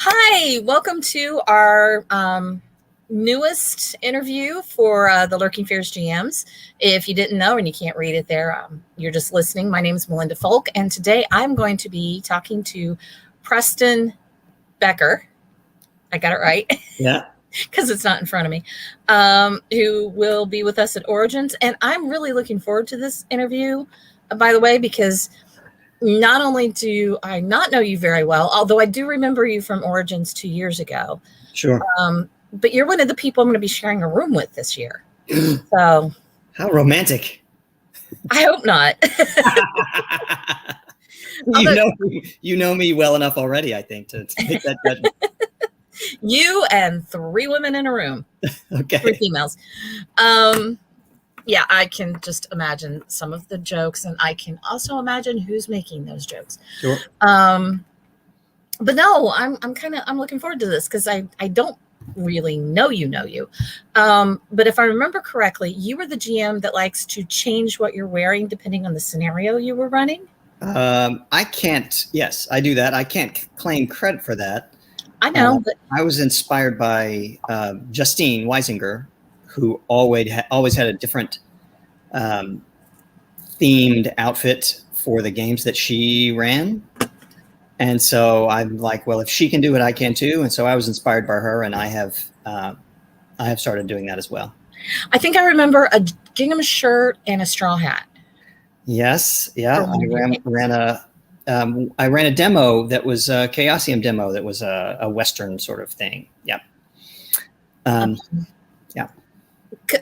Hi, welcome to our newest interview for the Lurking Fears GMs. If you didn't know and you can't read it there, you're just listening. My name is Melinda Folk, and today I'm going to be talking to Preston Becker. I got it right. Yeah. Because it's not in front of me, who will be with us at Origins. And I'm really looking forward to this interview, by the way, because not only do I not know you very well, although I do remember you from Origins 2 years ago. Sure. But you're one of the people I'm going to be sharing a room with this year. So how romantic. I hope not. You know me well enough already, I think, to make that judgment. You and 3 women in a room. Okay. 3 females. Yeah, I can just imagine some of the jokes, and I can also imagine who's making those jokes. Sure. But no, I'm looking forward to this because I don't really know you. But if I remember correctly, you were the GM that likes to change what you're wearing depending on the scenario you were running. I can't. Yes, I do that. I can't claim credit for that. I know, but I was inspired by Justine Weisinger, who always had a different themed outfit for the games that she ran. And so I'm like, well, if she can do it, I can too. And so I was inspired by her, and I have started doing that as well. I think I remember a gingham shirt and a straw hat. Yes. Yeah. I ran a demo that was a Chaosium demo that was a Western sort of thing. Yep. Yeah.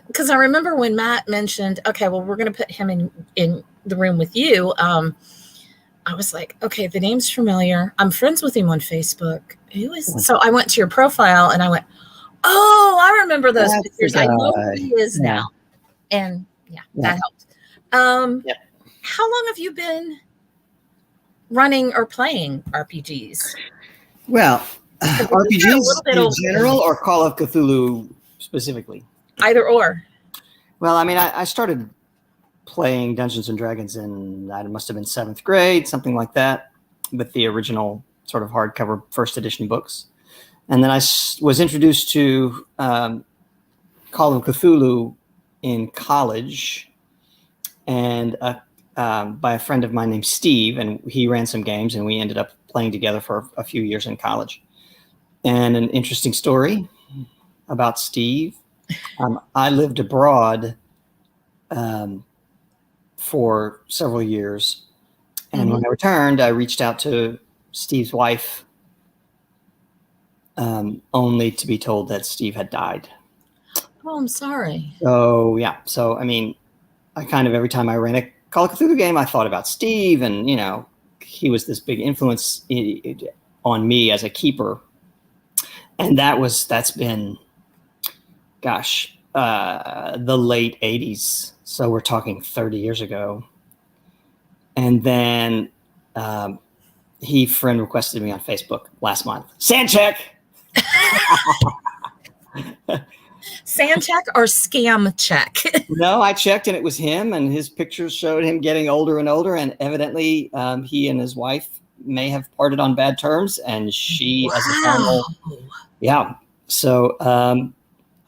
Because I remember when Matt mentioned, okay, well, we're going to put him in the room with you. I was like, okay, the name's familiar. I'm friends with him on Facebook. Who is? So I went to your profile and I went, oh, I remember those pictures. I know who he is now. And that helped. How long have you been running or playing RPGs? Well, RPGs in general or Call of Cthulhu specifically? Either or. Well, I mean, I started playing Dungeons and Dragons I must have been 7th grade, something like that, with the original sort of hardcover first edition books. And then I was introduced to Call of Cthulhu in college, and by a friend of mine named Steve, and he ran some games, and we ended up playing together for a few years in college. And an interesting story about Steve. I lived abroad for several years, and when I returned, I reached out to Steve's wife, only to be told that Steve had died. Oh, I'm sorry. So yeah, so I mean, I kind of every time I ran a Call of Cthulhu game, I thought about Steve, and he was this big influence on me as a keeper, and that's been, gosh, the late 80s. So we're talking 30 years ago. And then he friend requested me on Facebook last month. Sand check. Sand check or scam check? No, I checked and it was him, and his pictures showed him getting older and older. And evidently he and his wife may have parted on bad terms, and she as a final. Yeah. So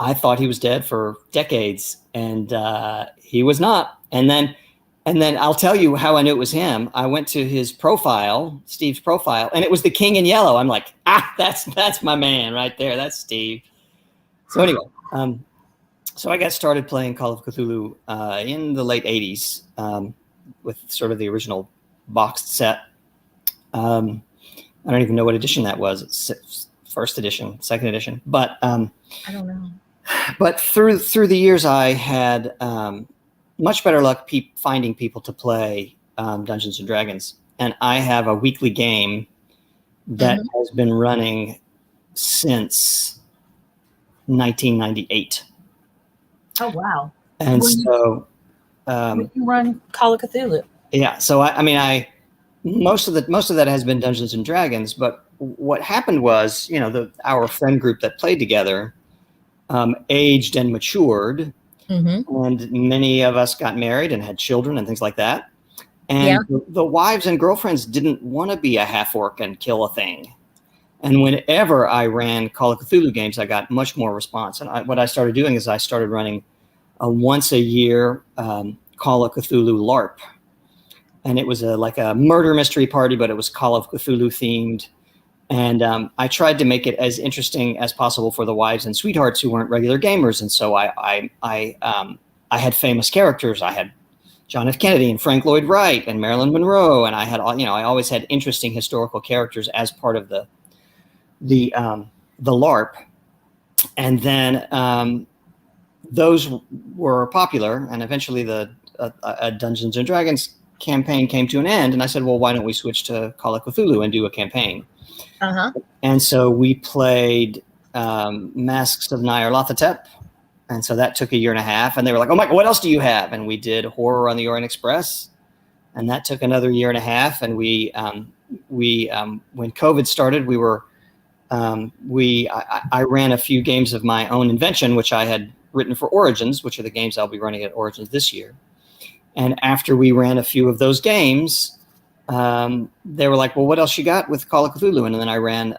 I thought he was dead for decades, and he was not. And then I'll tell you how I knew it was him. I went to his profile, Steve's profile, and it was the King in Yellow. I'm like, that's my man right there. That's Steve. So anyway, so I got started playing Call of Cthulhu in the late 80s with sort of the original boxed set. I don't even know what edition that was. It's first edition, second edition, but I don't know. But through the years, I had much better luck finding people to play Dungeons and Dragons, and I have a weekly game that has been running since 1998. Oh wow! And so you run Call of Cthulhu. Yeah, so I mean, most of that has been Dungeons and Dragons, but what happened was, our friend group that played together aged and matured, and many of us got married and had children and things like that. And the wives and girlfriends didn't want to be a half orc and kill a thing. And whenever I ran Call of Cthulhu games, I got much more response. And what I started doing is I started running a once a year Call of Cthulhu LARP. And it was like a murder mystery party, but it was Call of Cthulhu themed. And I tried to make it as interesting as possible for the wives and sweethearts who weren't regular gamers. And so I had famous characters. I had John F. Kennedy and Frank Lloyd Wright and Marilyn Monroe, and I had, I always had interesting historical characters as part of the LARP. And then those were popular, and eventually a Dungeons and Dragons campaign came to an end. And I said, well, why don't we switch to Call of Cthulhu and do a campaign? And so we played Masks of Nyarlathotep. And so that took a year and a half. And they were like, oh, my God, what else do you have? And we did Horror on the Orient Express. And that took another year and a half. And we when COVID started, I ran a few games of my own invention, which I had written for Origins, which are the games I'll be running at Origins this year. And after we ran a few of those games, they were like, well, what else you got with Call of Cthulhu? And then I ran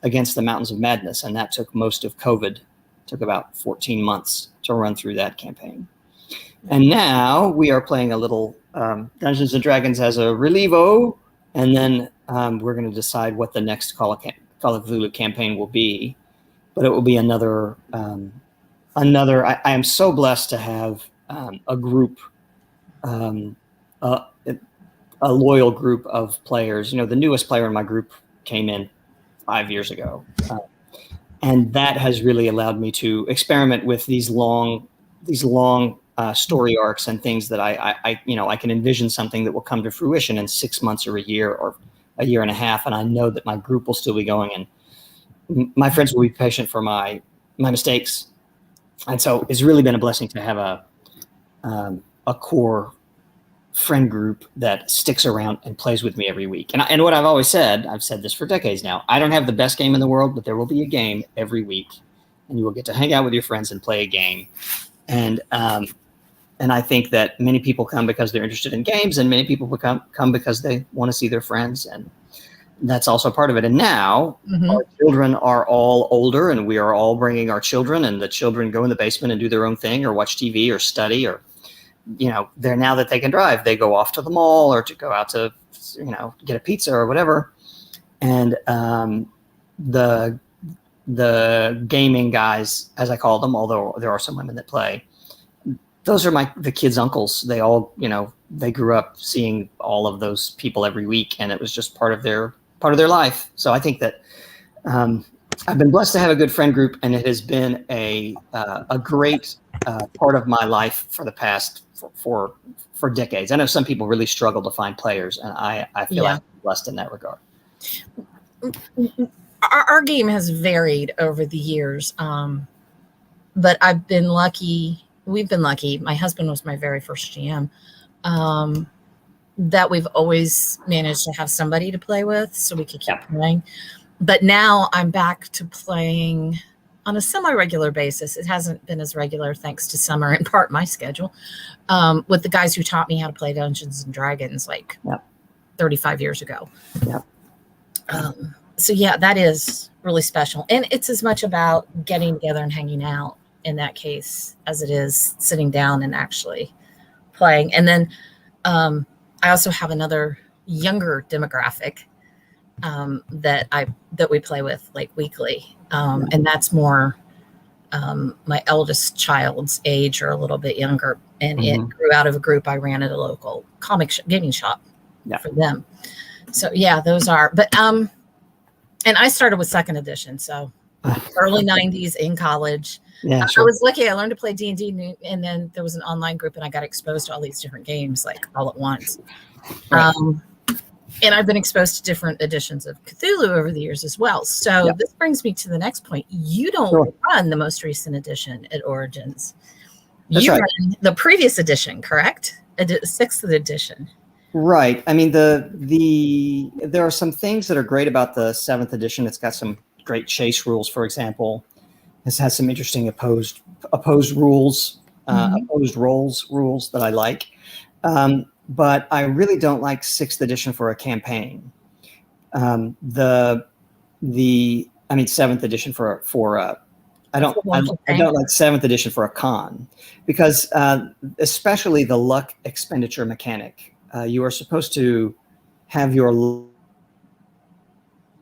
Against the Mountains of Madness, and that took most of COVID. It took about 14 months to run through that campaign. And now we are playing a little Dungeons and Dragons as a relievo, and then we're going to decide what the next Call of Cthulhu campaign will be. But it will be another. I am so blessed to have a group. A loyal group of players. The newest player in my group came in 5 years ago. And that has really allowed me to experiment with these long story arcs and things that I can envision something that will come to fruition in 6 months or a year or a year and a half. And I know that my group will still be going, and my friends will be patient for my mistakes. And so it's really been a blessing to have a core friend group that sticks around and plays with me every week. And what I've said this for decades now, I don't have the best game in the world, but there will be a game every week, and you will get to hang out with your friends and play a game. And I think that many people come because they're interested in games, and many people come because they want to see their friends, and that's also part of it. And now our children are all older, and we are all bringing our children, and the children go in the basement and do their own thing or watch TV or study, or they're, now that they can drive, they go off to the mall or to go out to, get a pizza or whatever. And the gaming guys, as I call them, although there are some women that play, those are the kids' uncles. They all, they grew up seeing all of those people every week, and it was just part of their life. So I think that I've been blessed to have a good friend group, and it has been a great part of my life for the past for decades. I know some people really struggle to find players, and I feel like I'm blessed in that regard. Our game has varied over the years, but I've been lucky. We've been lucky. My husband was my very first GM. That we've always managed to have somebody to play with, so we could keep playing. But now I'm back to playing on a semi-regular basis. It hasn't been as regular thanks to summer, in part my schedule, with the guys who taught me how to play Dungeons and Dragons 35 years ago. So yeah, that is really special. And it's as much about getting together and hanging out in that case as it is sitting down and actually playing. And then I also have another younger demographic that we play with weekly. And that's more my eldest child's age or a little bit younger. And it grew out of a group I ran at a local gaming shop for them. So yeah, those are, but, and I started with second edition. So early 90s in college. Yeah, sure. I was lucky. I learned to play D&D, and then there was an online group, and I got exposed to all these different games all at once. Right. And I've been exposed to different editions of Cthulhu over the years as well. So this brings me to the next point. You don't run the most recent edition at Origins. That's you right. run the previous edition, correct? 6th edition. Right. I mean, there are some things that are great about the 7th edition. It's got some great chase rules, for example. This has some interesting opposed rules, opposed roles rules that I like. But I really don't like 6th edition for a campaign. The 7th edition for I don't like 7th edition for a con, because especially the luck expenditure mechanic. You are supposed to have your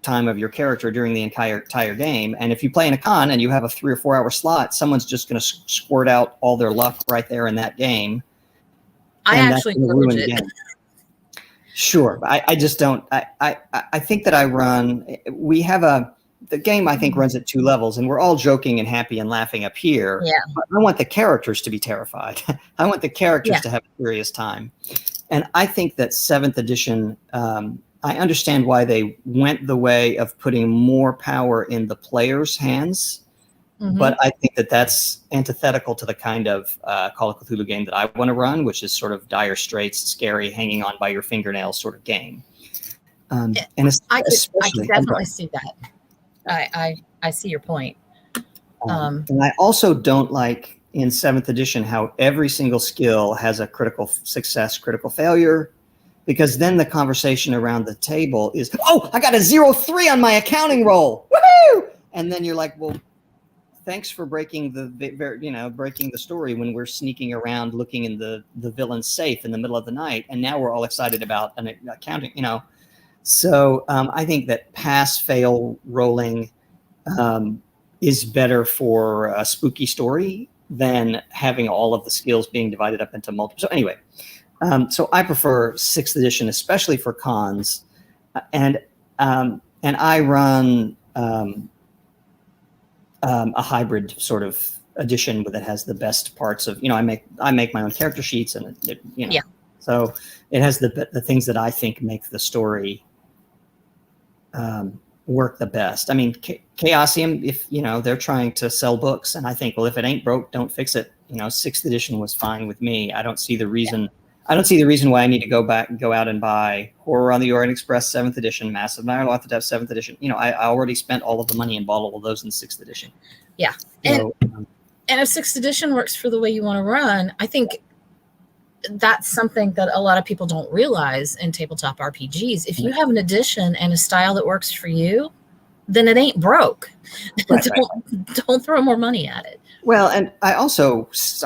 time of your character during the entire game, and if you play in a con and you have a 3 or 4 hour slot, someone's just going to squirt out all their luck right there in that game. I actually ruin the game. Sure, I just don't. I think that I run. We have the game, I think, runs at 2 levels, and we're all joking and happy and laughing up here. Yeah. But I want the characters to be terrified. I want the characters to have a serious time. And I think that 7th edition, I understand why they went the way of putting more power in the player's hands. But I think that that's antithetical to the kind of Call of Cthulhu game that I want to run, which is sort of dire straits, scary, hanging on by your fingernails sort of game. And I can definitely see that. I see your point. And I also don't like in 7th edition how every single skill has a critical success, critical failure, because then the conversation around the table is, oh, I got a 0-3 on my accounting roll. Woohoo! And then you're like, well, thanks for breaking the story when we're sneaking around looking in the villain's safe in the middle of the night, and now we're all excited about an accounting, So I think that pass-fail rolling is better for a spooky story than having all of the skills being divided up into multiple. So anyway, so I prefer 6th edition, especially for cons, and I run a hybrid sort of edition that has the best parts of, I make my own character sheets, and so it has the things that I think make the story work the best. I mean, Chaosium, if they're trying to sell books, and I think, well, if it ain't broke, don't fix it. 6th edition was fine with me. I don't see the reason. I don't see the reason why I need to go out and buy Horror on the Orient Express 7th edition, Massive Nyarlathotep 7th edition. I already spent all of the money and bought all of those in 6th edition. Yeah, so, and if 6th edition works for the way you want to run, I think that's something that a lot of people don't realize in tabletop RPGs. If you have an edition and a style that works for you, then it ain't broke. Right, don't throw more money at it. Well, and I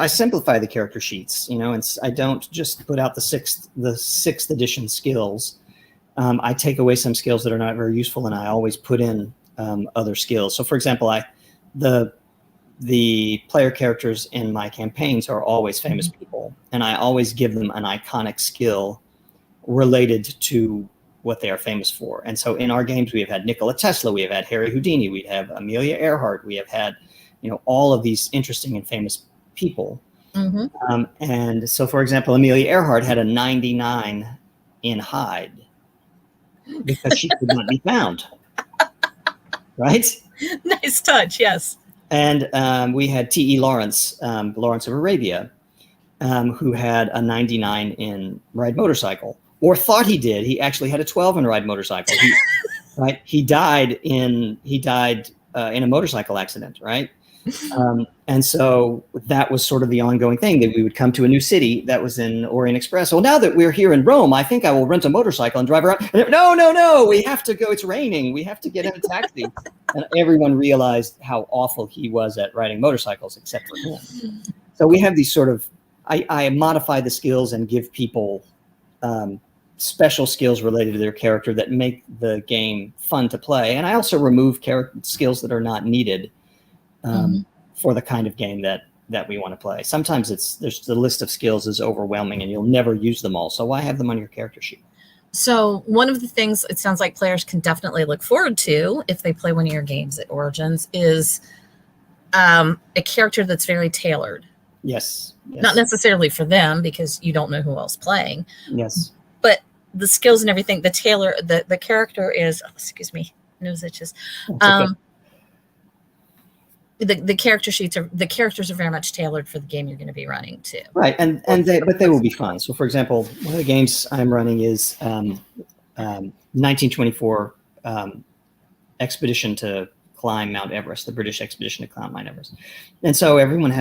simplify the character sheets, and I don't just put out the sixth edition skills. I take away some skills that are not very useful, and I always put in other skills. So, for example, the player characters in my campaigns are always famous people, and I always give them an iconic skill related to what they are famous for. And so in our games, we have had Nikola Tesla, we have had Harry Houdini, we have Amelia Earhart, we have had, all of these interesting and famous people. And so, for example, Amelia Earhart had a 99 in hide because she could not be found. Right? Nice touch, yes. And we had T.E. Lawrence, Lawrence of Arabia, who had a 99 in ride motorcycle, or thought he did. He actually had a 12 in ride motorcycle. He died in a motorcycle accident, right? And so that was sort of the ongoing thing, that we would come to a new city that was in Orient Express. Well, now that we're here in Rome, I think I will rent a motorcycle and drive around. No, we have to go. It's raining. We have to get in a taxi. And everyone realized how awful he was at riding motorcycles, except for him. So we have these sort of, I modify the skills and give people special skills related to their character that make the game fun to play. And I also remove skills that are not needed for the kind of game that we want to play. Sometimes the list of skills is overwhelming and you'll never use them all. So why have them on your character sheet? So one of the things it sounds like players can definitely look forward to if they play one of your games at Origins is a character that's very tailored. Yes. Not necessarily for them, because you don't know who else playing. Yes. But the skills and everything, the character is, excuse me, nose itches. Okay. The character sheets the characters are very much tailored for the game you're going to be running too. Right, but they will be fun. So, for example, one of the games I'm running is 1924 expedition to climb Mount Everest, the British expedition to climb Mount Everest. And so everyone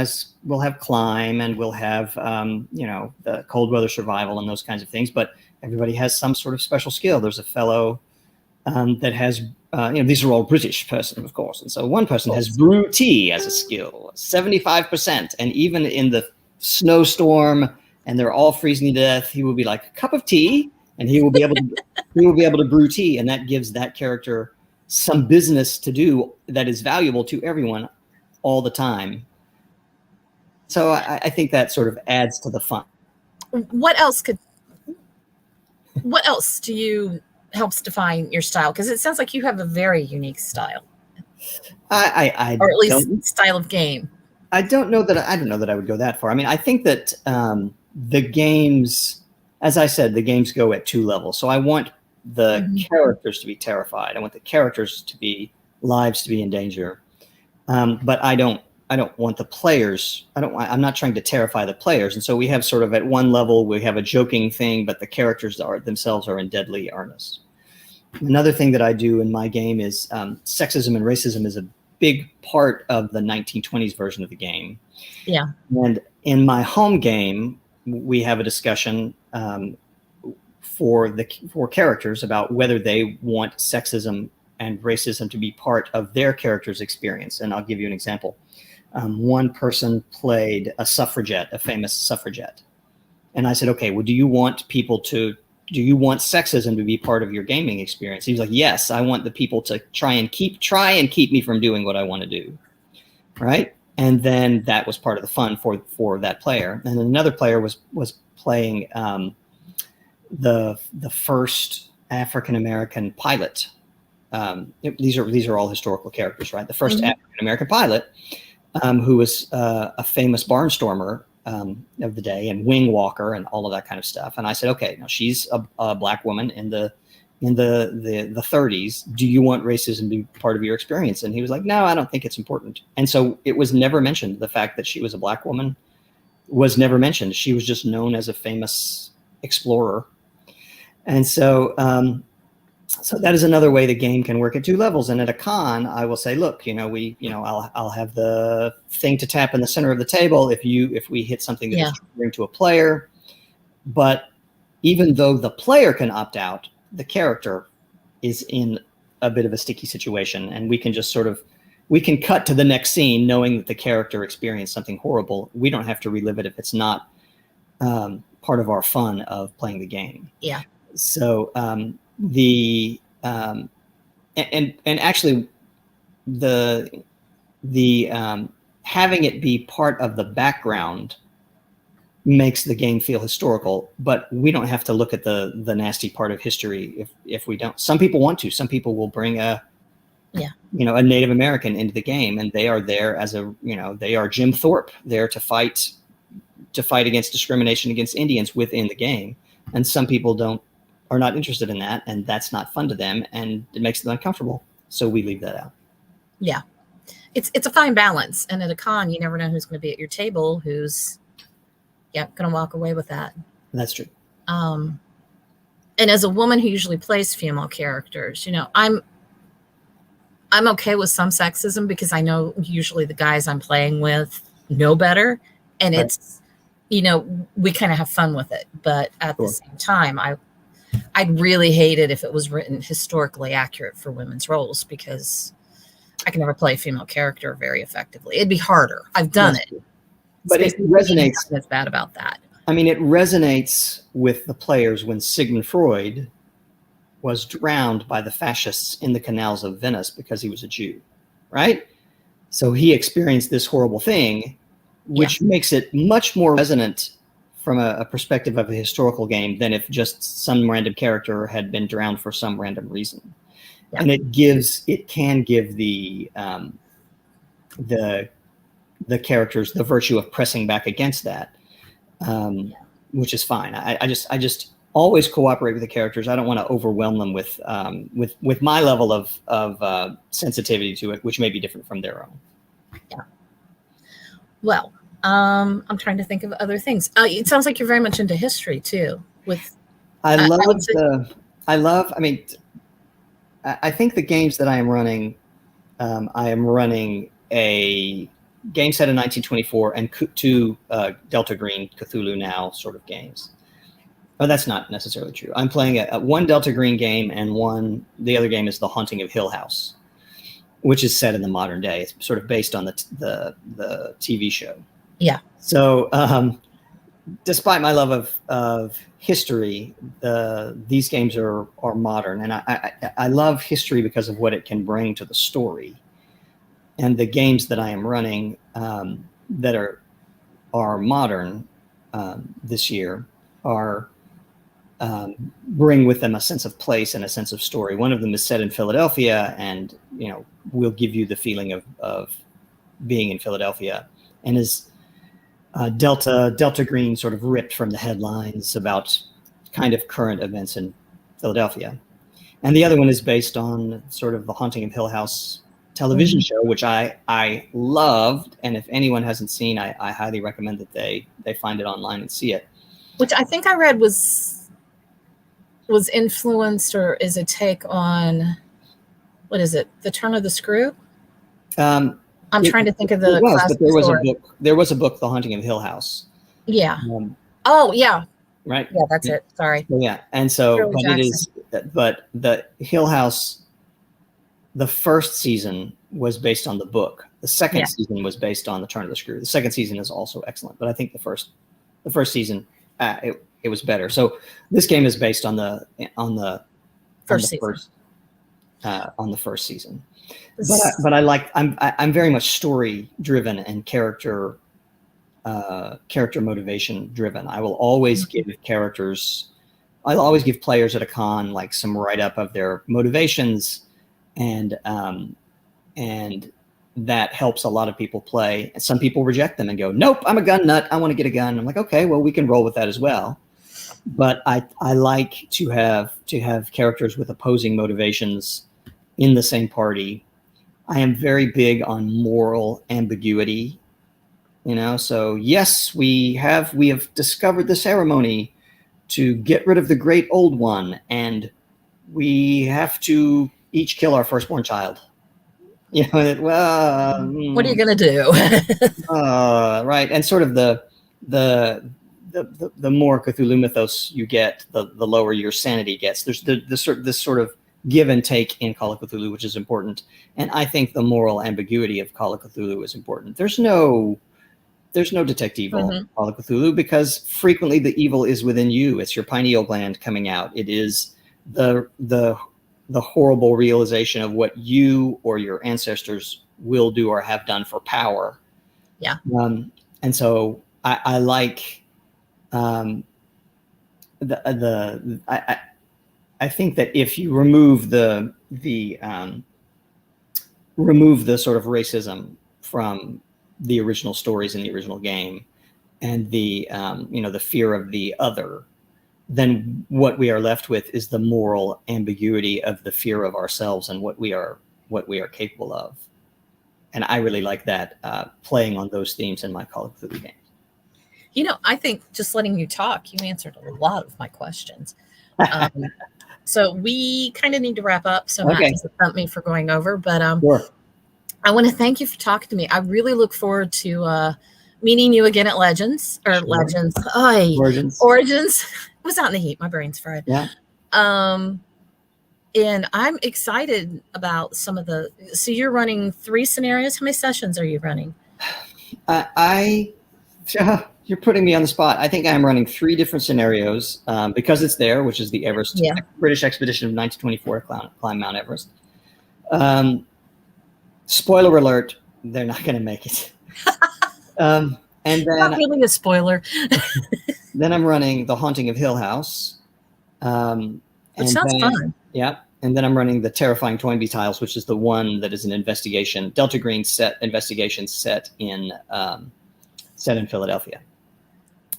will have climb, and we'll have the cold weather survival and those kinds of things. But everybody has some sort of special skill. There's a fellow that has, these are all British person, of course. And so one person has brew tea as a skill, 75%. And even in the snowstorm and they're all freezing to death, he will be like, a cup of tea, and he will be able to brew tea. And that gives that character some business to do that is valuable to everyone all the time. So I think that sort of adds to the fun. What else do you helps define your style? Because it sounds like you have a very unique style. Or at least style of game. I don't know that I would go that far. I mean, I think that the games, as I said, the games go at 2 levels. So I want the characters to be terrified. I want the characters to be lives to be in danger. But I don't want the players. I'm not trying to terrify the players. And so we have sort of at one level, we have a joking thing, but the characters themselves are in deadly earnest. Another thing that I do in my game is sexism and racism is a big part of the 1920s version of the game. Yeah. And in my home game, we have a discussion for characters about whether they want sexism and racism to be part of their character's experience. And I'll give you an example. One person played a suffragette, a famous suffragette. And I said, okay, well, do you want sexism to be part of your gaming experience? He was like, yes, I want the people to try and keep me from doing what I want to do. Right. And then that was part of the fun for that player. And then another player was playing the first African-American pilot. These are all historical characters, right? The first African-American pilot, who was a famous barnstormer of the day and wing walker and all of that kind of stuff. And I said, okay, now she's a black woman in the 30s. Do you want racism to be part of your experience? And he was like, no, I don't think it's important. And so it was never mentioned. The fact that she was a black woman was never mentioned. She was just known as a famous explorer. And so, so that is another way the game can work at 2 levels. And at a con, I will say, look, I'll have the thing to tap in the center of the table if we hit something that is triggering to a player. But even though the player can opt out, the character is in a bit of a sticky situation, and we can just we can cut to the next scene knowing that the character experienced something horrible. We don't have to relive it if it's not part of our fun of playing the game. Yeah. So and actually the having it be part of the background makes the game feel historical, but we don't have to look at the nasty part of history if we don't. Some people want to. Some people will bring a Native American into the game, and they are there as they are Jim Thorpe there to fight against discrimination against Indians within the game. And some people are not interested in that, and that's not fun to them, and it makes them uncomfortable. So we leave that out. Yeah. It's a fine balance. And at a con, you never know who's going to be at your table, who's going to walk away with that. That's true. And as a woman who usually plays female characters, I'm okay with some sexism because I know usually the guys I'm playing with know better, and it's, we kind of have fun with it. But at the same time, I'd really hate it if it was written historically accurate for women's roles, because I can never play a female character very effectively. It'd be harder. I've done it. But it resonates. That's bad about that. I mean, it resonates with the players when Sigmund Freud was drowned by the fascists in the canals of Venice because he was a Jew, right? So he experienced this horrible thing, which makes it much more resonant from a perspective of a historical game than if just some random character had been drowned for some random reason. Yeah. And it can give the characters the virtue of pressing back against that, which is fine. I just always cooperate with the characters. I don't want to overwhelm them with my level of sensitivity to it, which may be different from their own. Yeah. Well, I'm trying to think of other things. It sounds like you're very much into history too. I think the games that I am running a game set in 1924 and 2 Delta Green Cthulhu Now sort of games. Oh, that's not necessarily true. I'm playing a one Delta Green game, and the other game is The Haunting of Hill House, which is set in the modern day. It's sort of based on the TV show. Yeah. So, despite my love of history, these games are modern, and I love history because of what it can bring to the story. And the games that I am running that are modern this year are bring with them a sense of place and a sense of story. One of them is set in Philadelphia, and will give you the feeling of being in Philadelphia, and is Delta Green sort of ripped from the headlines about kind of current events in Philadelphia. And the other one is based on sort of the Haunting of Hill House television show, which I loved. And if anyone hasn't seen, I highly recommend that they find it online and see it. Which I think I read was influenced, or is a take on, what is it? The Turn of the Screw? I'm trying to think of the classic story. There was a book, The Haunting of Hill House. Yeah. Oh, yeah. Right. Yeah, that's it. Sorry. Yeah. And so, but the Hill House, the first season was based on the book. The second season was based on The Turn of the Screw. The second season is also excellent, but I think the first season, it was better. So this game is based on the first season. But I'm very much story driven and character motivation driven. I will always give I'll always give players at a con like some write up of their motivations, and that helps a lot of people play. And some people reject them and go, nope, I'm a gun nut, I want to get a gun. I'm like, okay, well, we can roll with that as well. But I like to have characters with opposing motivations in the same party. I am very big on moral ambiguity, so yes, we have discovered the ceremony to get rid of the great old one, and we have to each kill our firstborn child. What are you going to do? Right. And sort of the more Cthulhu mythos you get, the lower your sanity gets. There's this sort of give and take in Call of Cthulhu, which is important. And I think the moral ambiguity of Call of Cthulhu is important. There's no detect evil in Call of Cthulhu, because frequently the evil is within you. It's your pineal gland coming out. It is the horrible realization of what you or your ancestors will do or have done for power. Yeah. And so I like I think that if you remove the sort of racism from the original stories in the original game, and the fear of the other, then what we are left with is the moral ambiguity of the fear of ourselves and what we are capable of. And I really like that, playing on those themes in my Call of Cthulhu games. I think just letting you talk, you answered a lot of my questions. So we kind of need to wrap up. So Matt doesn't thank me for going over, but sure. I want to thank you for talking to me. I really look forward to meeting you again at Origins. Origins. I was out in the heat. My brain's fried. Yeah. And I'm excited about some of so you're running 3 scenarios. How many sessions are you running? You're putting me on the spot. I think I'm running 3 different scenarios, because it's there, which is the Everest, British expedition of 1924 to climb Mount Everest. Spoiler alert, they're not going to make it. And then not really a spoiler. Then I'm running The Haunting of Hill House. Which sounds fun. Yeah. And then I'm running the Terrifying Toynbee Tiles, which is the one that is an investigation, Delta Green investigation set in Philadelphia.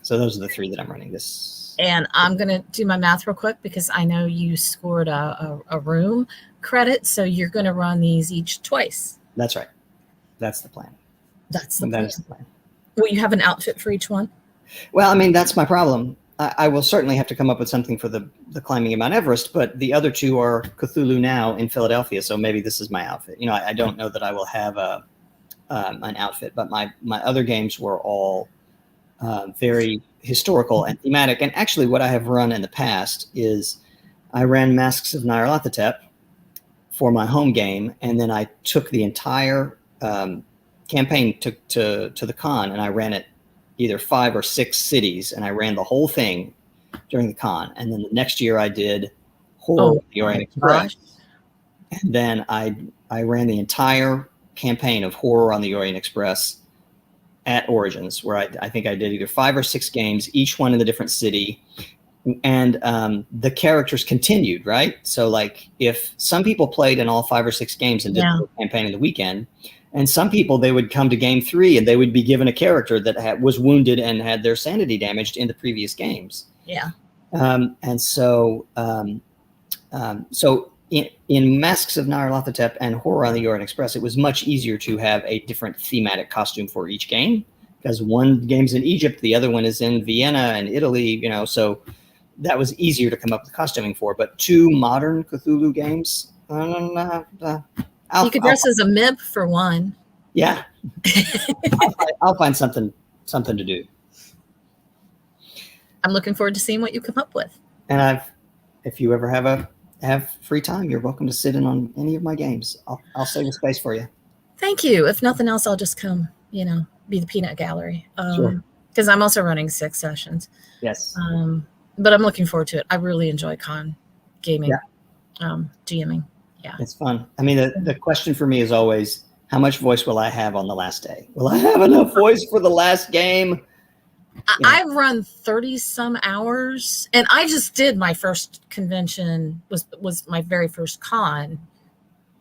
So those are the 3 that I'm running this. And I'm going to do my math real quick, because I know you scored a room credit. So you're going to run these each twice. That's right. That's the plan. That is the plan. Will you have an outfit for each one? Well, I mean, that's my problem. I will certainly have to come up with something for the climbing of Mount Everest, but the other 2 are Cthulhu Now in Philadelphia. So maybe this is my outfit. I don't know that I will have an outfit, but my other games were all very historical and thematic. And actually, what I have run in the past is I ran Masks of Nyarlathotep for my home game, and then I took the entire campaign to the con, and I ran it either 5 or 6 cities, and I ran the whole thing during the con. And then the next year I did Horror of the Orient Express. And then I ran the entire campaign of Horror on the Orient Express at Origins, where I think I did either 5 or 6 games, each one in a different city. And the characters continued, right? So like if some people played in all 5 or 6 games and did the campaign in the weekend, and some people, they would come to game 3 and they would be given a character that was wounded and had their sanity damaged in the previous games. Yeah. And so in Masks of Nyarlathotep and Horror on the Orient Express, it was much easier to have a different thematic costume for each game, because one game's in Egypt, the other one is in Vienna and Italy, so that was easier to come up with costuming for. But 2 modern Cthulhu games, you could dress as a MIB for one. Yeah. I'll find something to do. I'm looking forward to seeing what you come up with. And if you ever have free time, you're welcome to sit in on any of my games. I'll save a space for you. Thank you. If nothing else, I'll just come, be the peanut gallery. Sure. Because I'm also running 6 sessions. Yes. But I'm looking forward to it. I really enjoy con gaming, GMing. Yeah. It's fun. I mean, the question for me is always, how much voice will I have on the last day? Will I have enough voice for the last game? I've run 30 some hours, and I just did my first convention, was my very first con,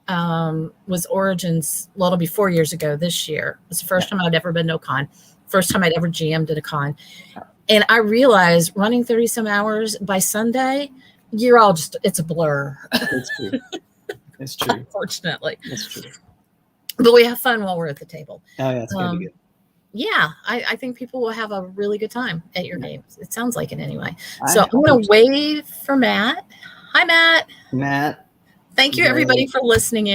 was Origins. Well, it'll be 4 years ago this year. It was the first time I'd ever been to a con, first time I'd ever GM'd at a con. And I realized running 30 some hours by Sunday, you're all just, it's a blur. It's true. It's true. Unfortunately. It's true. But we have fun while we're at the table. Oh, yeah, it's going to be good. Yeah, I think people will have a really good time at your games. It sounds like it anyway. So I'm going to wave for Matt. Hi, Matt. Matt. Thank you, everybody, for listening in.